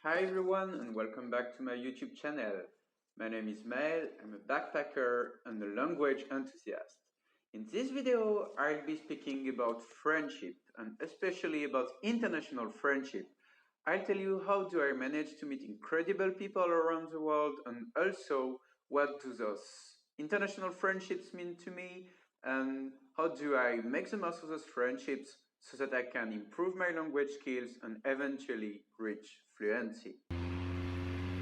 Hi everyone and welcome back to my YouTube channel. My name is Mael, I'm a backpacker and a language enthusiast. In this video, I'll be speaking about friendship and especially about international friendship. I'll tell you how do I manage to meet incredible people around the world and also what do those international friendships mean to me and how do I make the most of those friendships so that I can improve my language skills and eventually reach fluency.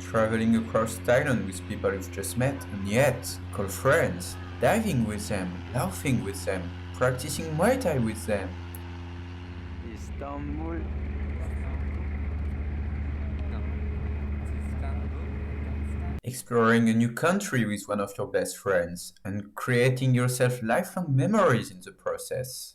Traveling across Thailand with people you've just met and yet call friends, diving with them, laughing with them, practicing Muay Thai with them. Istanbul. Exploring a new country with one of your best friends and creating yourself lifelong memories in the process.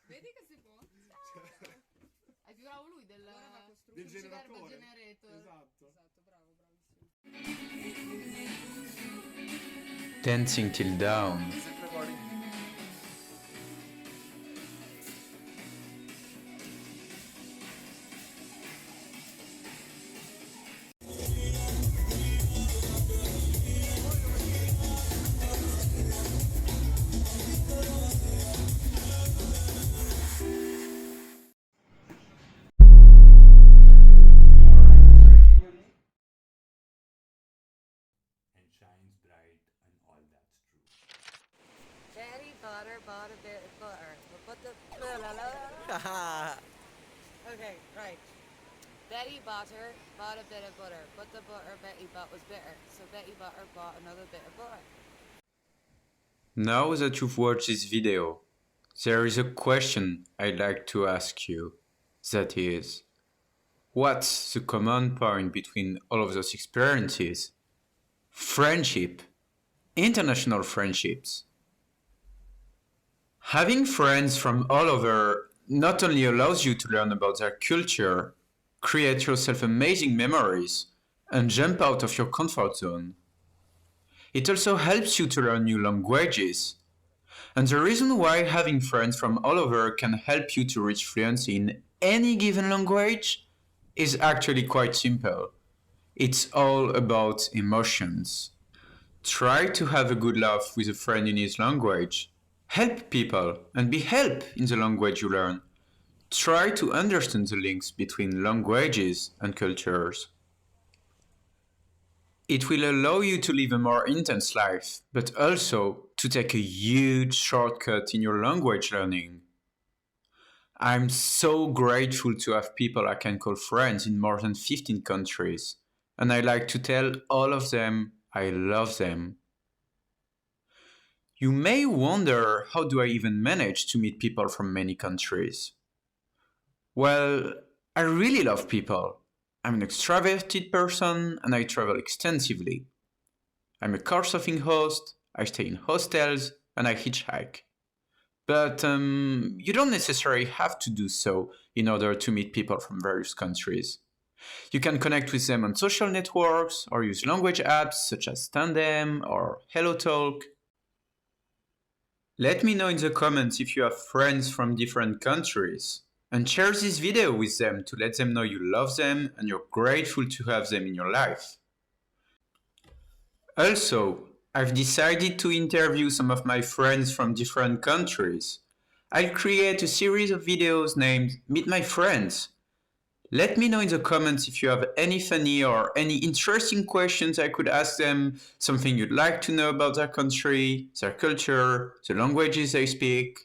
Vedi che si può? È più bravo lui del generatore. generator. Esatto. Bravo, bravissimo. Dancing till dawn. And shines bright and all that's true. Daddy butter bought a bit of butter. But the okay, right. Betty Butter bought a bit of butter, but the butter Betty bought was bitter, so Betty Butter bought another bit of butter. Now that you've watched this video, there is a question I'd like to ask you. That is, what's the common point between all of those experiences? Friendship. International friendships. Having friends from all over not only allows you to learn about their culture, create yourself amazing memories, and jump out of your comfort zone. It also helps you to learn new languages. And the reason why having friends from all over can help you to reach fluency in any given language is actually quite simple. It's all about emotions. Try to have a good laugh with a friend in his language. Help people and be helped in the language you learn. Try to understand the links between languages and cultures. It will allow you to live a more intense life, but also to take a huge shortcut in your language learning. I'm so grateful to have people I can call friends in more than 15 countries, and I like to tell all of them I love them. You may wonder, how do I even manage to meet people from many countries? Well, I really love people. I'm an extroverted person and I travel extensively. I'm a couchsurfing host, I stay in hostels, and I hitchhike. But you don't necessarily have to do so in order to meet people from various countries. You can connect with them on social networks or use language apps such as Tandem or HelloTalk. Let me know in the comments if you have friends from different countries. And share this video with them to let them know you love them and you're grateful to have them in your life. Also, I've decided to interview some of my friends from different countries. I'll create a series of videos named Meet My Friends. Let me know in the comments if you have any funny or any interesting questions I could ask them, something you'd like to know about their country, their culture, the languages they speak.